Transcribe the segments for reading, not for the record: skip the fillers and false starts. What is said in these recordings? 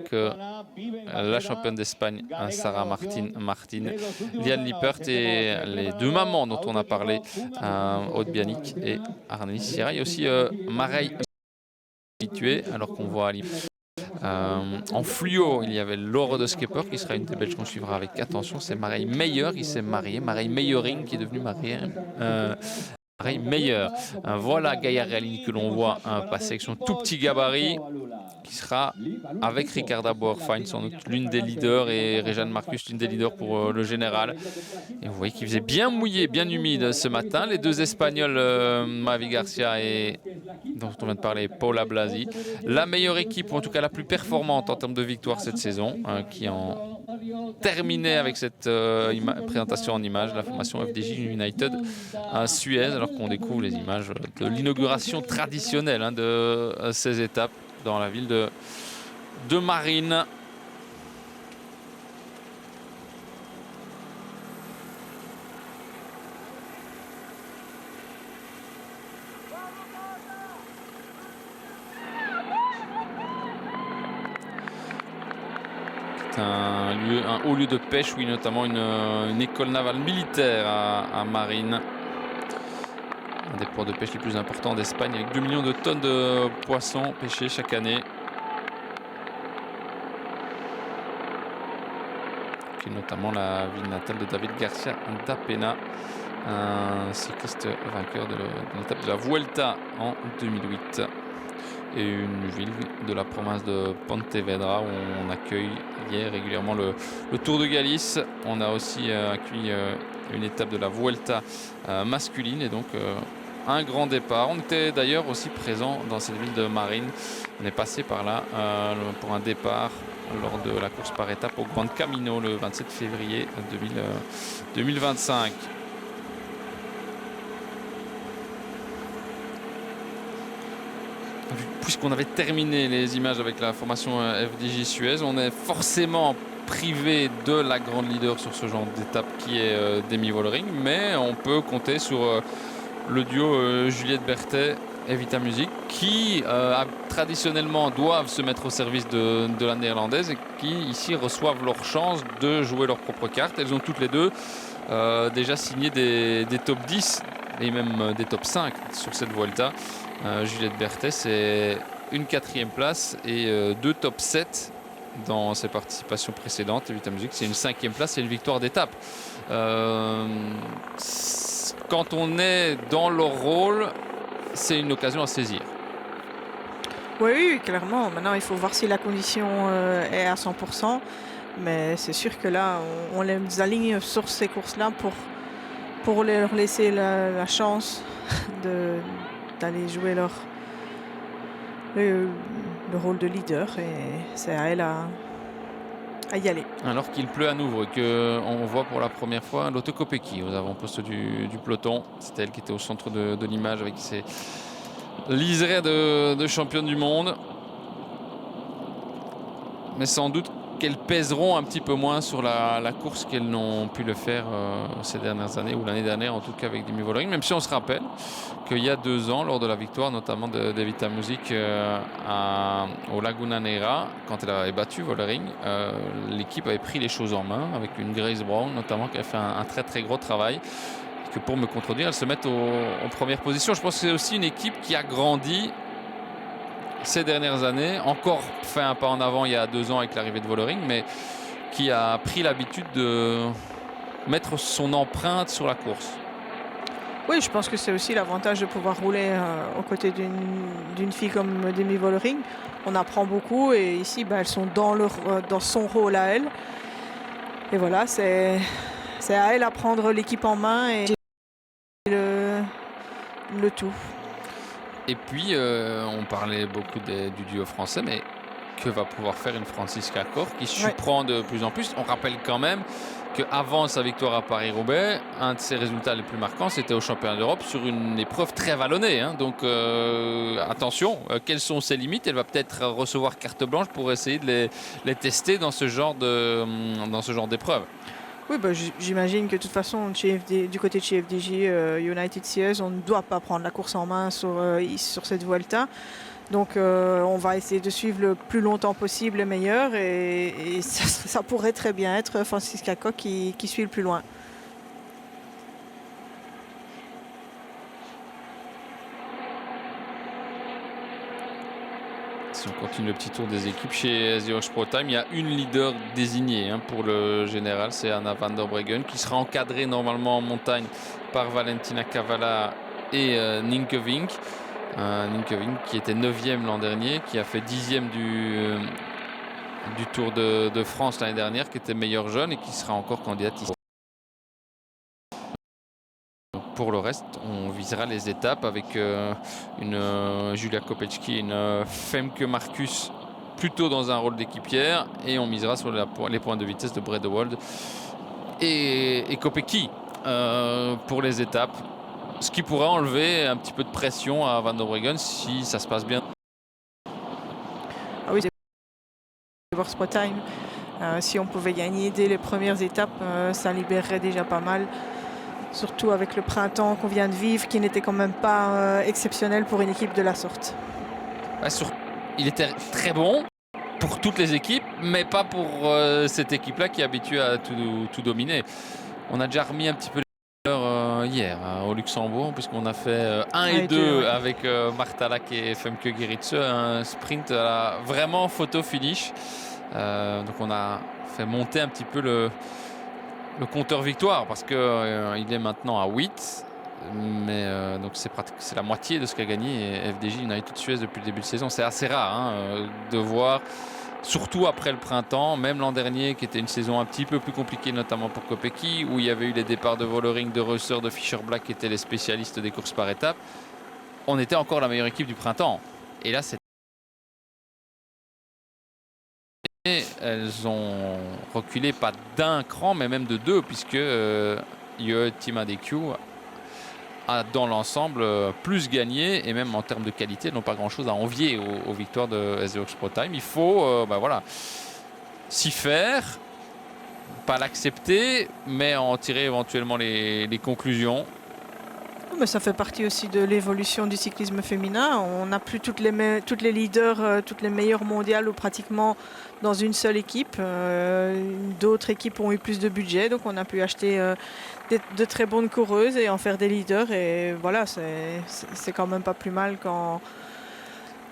que la championne d'Espagne, Sarah Martin, Liane Lippert et les deux mamans dont on a parlé, Aude Bianic et Arnelis Sierra. Il y a aussi Mareille habituée, alors qu'on voit en fluo, il y avait Laure de Skepper qui sera une des Belges qu'on suivra avec attention. C'est Mareille Meyer qui s'est mariée, Mareille Meyering qui est devenue mariée. Meilleur. Voilà Gaïa Realine que l'on voit passer avec son tout petit gabarit qui sera avec Ricarda Bauerfeind, sans doute l'une des leaders, et Réjeanne Marcus, l'une des leaders pour le général. Et vous voyez qu'il faisait bien mouillé, bien humide ce matin. Les deux Espagnols, Mavi Garcia et dont on vient de parler, Paula Blasi. La meilleure équipe, ou en tout cas la plus performante en termes de victoire cette saison, qui en terminait avec cette présentation en images, la formation FDJ United à Suez, alors qu'on découvre les images de l'inauguration traditionnelle de ces étapes dans la ville de Marine. Un haut lieu de pêche, oui, notamment une école navale militaire à Marine. Un des ports de pêche les plus importants d'Espagne, avec 2 millions de tonnes de poissons pêchés chaque année. Et notamment la ville natale de David Garcia da-Pena, un cycliste vainqueur de l'étape de la Vuelta en 2008. Et une ville de la province de Pontevedra où on accueille régulièrement le Tour de Galice. On a aussi accueilli une étape de la Vuelta masculine, et donc un grand départ. On était d'ailleurs aussi présent dans cette ville de Marine. On est passé par là pour un départ lors de la course par étape au Grand Camino le 27 février 2025. Puisqu'on avait terminé les images avec la formation FDJ Suez, on est forcément privé de la grande leader sur ce genre d'étape qui est Demi Vollering, mais on peut compter sur le duo Juliette Berthet et Vita Music qui traditionnellement doivent se mettre au service de la néerlandaise et qui ici reçoivent leur chance de jouer leur propre carte. Elles ont toutes les deux déjà signé des top 10 et même des top 5 sur cette Vuelta. Juliette Berthet, c'est une 4e place et 2 top 7 dans ses participations précédentes. Et Vita Music, c'est une 5e place et une victoire d'étape. Quand on est dans leur rôle, c'est une occasion à saisir. Oui, clairement. Maintenant, il faut voir si la condition est à 100%. Mais c'est sûr que là, on les aligne sur ces courses-là pour leur laisser la chance d'aller jouer le rôle de leader, et c'est à elle à y aller. Alors qu'il pleut à nouveau et qu'on voit pour la première fois Lotte Kopecky aux avant-postes du peloton. C'était elle qui était au centre de l'image avec ses liserés de championne du monde. Mais sans doute qu'elles pèseront un petit peu moins sur la course qu'elles n'ont pu le faire ces dernières années, ou l'année dernière en tout cas avec Demi Vollering, même si on se rappelle qu'il y a 2 ans, lors de la victoire notamment de Vita Music au Laguna Negra, quand elle avait battu Vollering, l'équipe avait pris les choses en main avec une Grace Brown notamment qui a fait un très très gros travail, et que pour me contredire, elles se mettent en première position. Je pense que c'est aussi une équipe qui a grandi ces dernières années, encore fait un pas en avant il y a 2 ans avec l'arrivée de Vollering, mais qui a pris l'habitude de mettre son empreinte sur la course. Oui, je pense que c'est aussi l'avantage de pouvoir rouler aux côtés d'une fille comme Demi Vollering. On apprend beaucoup, et ici, elles sont dans son rôle à elle. Et voilà, c'est à elle à prendre l'équipe en main et le tout. Et puis, on parlait beaucoup du duo français, mais que va pouvoir faire une Franziska Koch qui surprend de plus en plus. On rappelle quand même qu'avant sa victoire à Paris-Roubaix, un de ses résultats les plus marquants, c'était au championnat d'Europe sur une épreuve très vallonnée. Donc attention, quelles sont ses limites? Elle va peut-être recevoir carte blanche pour essayer de les tester dans ce genre d'épreuve. Oui, j'imagine que de toute façon, du côté de chez FDJ United Suez, on ne doit pas prendre la course en main sur cette Vuelta. Donc on va essayer de suivre le plus longtemps possible les meilleurs et ça pourrait très bien être Franziska Koch qui suit le plus loin. Si on continue le petit tour des équipes chez The Horse Pro Time, il y a une leader désignée pour le général, c'est Anna van der Breggen, qui sera encadrée normalement en montagne par Valentina Kavala et Nienke Vink. Nienke Vink qui était 9e l'an dernier, qui a fait 10e du Tour de France l'année dernière, qui était meilleure jeune et qui sera encore candidate ici. Pour le reste, on visera les étapes avec une Julia Kopecki, une Femke Marcus plutôt dans un rôle d'équipière, et on misera sur les points de vitesse de Bredewald et Kopecki pour les étapes, ce qui pourrait enlever un petit peu de pression à Van der Breggen si ça se passe bien. Ah oui, c'est Horse Pro Time. Si on pouvait gagner dès les premières étapes, ça libérerait déjà pas mal. Surtout avec le printemps qu'on vient de vivre, qui n'était quand même pas exceptionnel pour une équipe de la sorte. Il était très bon pour toutes les équipes, mais pas pour cette équipe-là qui est habituée à tout dominer. On a déjà remis un petit peu les heures hier au Luxembourg, puisqu'on a fait 1 et 2 ouais. Avec Marta Lack et Femke Gerritse, un sprint vraiment photo finish. Donc on a fait monter un petit peu le compteur victoire, parce qu'il il est maintenant à 8, mais donc c'est la moitié de ce qu'a gagné FDJ United Suez depuis le début de saison. C'est assez rare de voir, surtout après le printemps, même l'an dernier qui était une saison un petit peu plus compliquée, notamment pour Kopecky, où il y avait eu les départs de Vollering, de Reusser, de Fischer Black qui étaient les spécialistes des courses par étapes. On était encore la meilleure équipe du printemps, et là c'est elles ont reculé pas d'un cran, mais même de 2, puisque Team ADQ a dans l'ensemble plus gagné, et même en termes de qualité, elles n'ont pas grand-chose à envier aux victoires de The Horse Pro Time. Il faut voilà, s'y faire, pas l'accepter, mais en tirer éventuellement les conclusions. Mais ça fait partie aussi de l'évolution du cyclisme féminin. On n'a plus toutes les leaders, toutes les meilleures mondiales ou pratiquement dans une seule équipe. D'autres équipes ont eu plus de budget, donc on a pu acheter de très bonnes coureuses et en faire des leaders. Et voilà, c'est quand même pas plus mal quand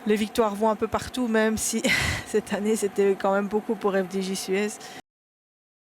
les victoires vont un peu partout, même si cette année c'était quand même beaucoup pour FDJ Suez.